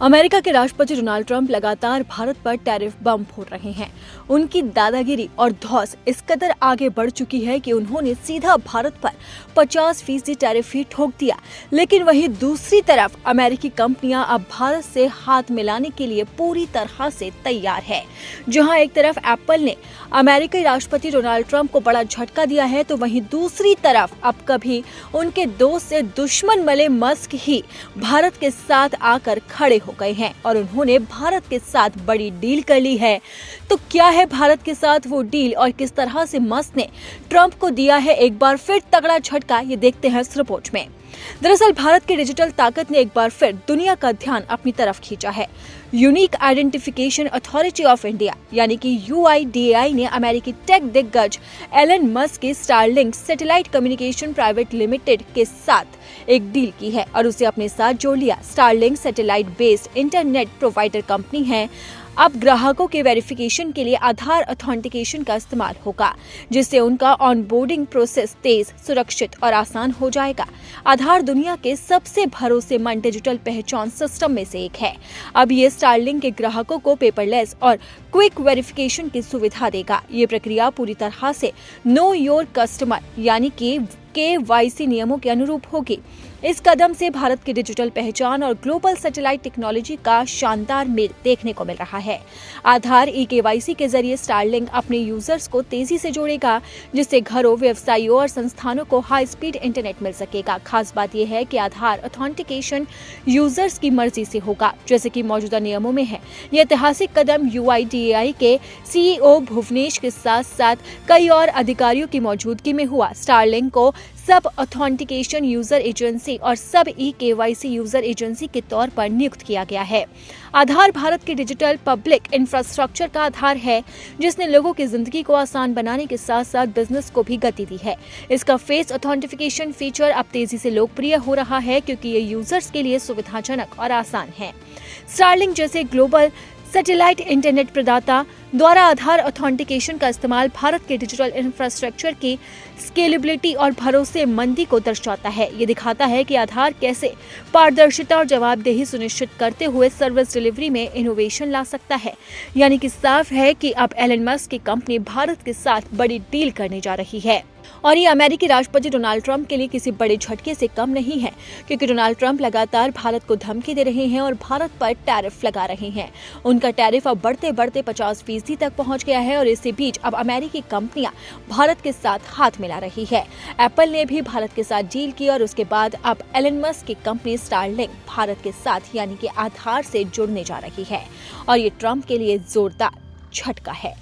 America के राष्ट्रपति Donald Trump लगातार भारत पर टैरिफ बम फोड़ रहे हैं। उनकी दादागिरी और धौंस इस कदर आगे बढ़ चुकी है कि उन्होंने सीधा भारत पर 50% टैरिफ ही ठोक दिया। लेकिन वहीं दूसरी तरफ अमेरिकी कंपनियां अब भारत से हाथ मिलाने के लिए पूरी तरह से तैयार है। जहां एक तरफ एप्पल ने अमेरिकी राष्ट्रपति डोनाल्ड ट्रंप को बड़ा झटका दिया है, तो वहीं दूसरी तरफ अब कभी उनके दोस्त से दुश्मन मले मस्क ही भारत के साथ आकर खड़े हो गए हैं और उन्होंने भारत के साथ बड़ी डील कर ली है। तो क्या है भारत के साथ वो डील और किस तरह से मस्क ने ट्रंप को दिया है एक बार फिर तगड़ा झटका, ये देखते हैं इस रिपोर्ट में। दरअसल भारत की डिजिटल ताकत ने एक बार फिर दुनिया का ध्यान अपनी तरफ खींचा है। Unique identification authority of India यानी कि UIDAI ने अमेरिकी टेक दिग्गज एलन मस्क की Starlink satellite communication private limited के साथ एक डील की है और उसे अपने साथ जोड़ लिया। Starlink satellite based internet provider company है। अब ग्राहकों के वेरिफिकेशन के लिए आधार अथेंटिकेशन का इस्तेमाल होगा, जिससे उनका ऑनबोर्डिंग प्रोसेस तेज, सुरक्षित और आसान हो जाएगा। आधार दुनिया के सबसे भरोसेमंद डिजिटल पहचान सिस्टम में से एक है। अब ये स्टारलिंक के ग्राहकों को पेपरलेस और क्विक वेरिफिकेशन की सुविधा देगा। ये प्रक्रिया पूरी तरह से नो योर कस्टमर यानी कि KYC नियमों के अनुरूप होगी। इस कदम से भारत की डिजिटल पहचान और ग्लोबल सैटेलाइट टेक्नोलॉजी का शानदार मेल देखने को मिल रहा है। आधार KYC के जरिए स्टारलिंक अपने यूजर्स को तेजी से जोड़ेगा, जिससे घरों, व्यवसायों और संस्थानों को हाई स्पीड इंटरनेट मिल सकेगा। खास बात यह है कि आधार अथेंटिकेशन यूजर्स की मर्जी से होगा, जैसे कि मौजूदा नियमों में है। यह ऐतिहासिक कदम UIDAI के CEO भुवनेश के साथ साथ कई और अधिकारियों की मौजूदगी में हुआ। स्टारलिंक को सब अथेंटिकेशन यूजर एजेंसी और सब KYC यूजर एजेंसी के तौर पर नियुक्त किया गया है। आधार भारत के डिजिटल पब्लिक इंफ्रास्ट्रक्चर का आधार है, जिसने लोगों की जिंदगी को आसान बनाने के साथ साथ बिजनेस को भी गति दी है। इसका फेस अथेंटिफिकेशन फीचर अब तेजी से लोकप्रिय हो रहा है, क्योंकि ये यूजर्स के लिए सुविधाजनक और आसान है। स्टारलिंक जैसे ग्लोबल सैटेलाइट इंटरनेट प्रदाता द्वारा आधार अथेंटिकेशन का इस्तेमाल भारत के डिजिटल इंफ्रास्ट्रक्चर की स्केलेबिलिटी और भरोसेमंदी को दर्शाता है। ये दिखाता है कि आधार कैसे पारदर्शिता और जवाबदेही सुनिश्चित करते हुए सर्विस डिलीवरी में इनोवेशन ला सकता है। यानी कि साफ है कि अब एलन मस्क की कंपनी भारत के साथ बड़ी डील करने जा रही है और ये अमेरिकी राष्ट्रपति डोनाल्ड ट्रंप के लिए किसी बड़े झटके से कम नहीं है, क्योंकि डोनाल्ड ट्रंप लगातार भारत को धमकी दे रहे हैं और भारत पर टैरिफ लगा रहे हैं। उनका टैरिफ अब बढ़ते बढ़ते 50% तक पहुंच गया है और इसी बीच अब अमेरिकी कंपनियां भारत के साथ हाथ मिला रही है। एप्पल ने भी भारत के साथ डील की और उसके बाद अब एलन मस्क की कंपनी स्टारलिंक भारत के साथ यानी कि आधार से जुड़ने जा रही है और ये ट्रंप के लिए जोरदार झटका है।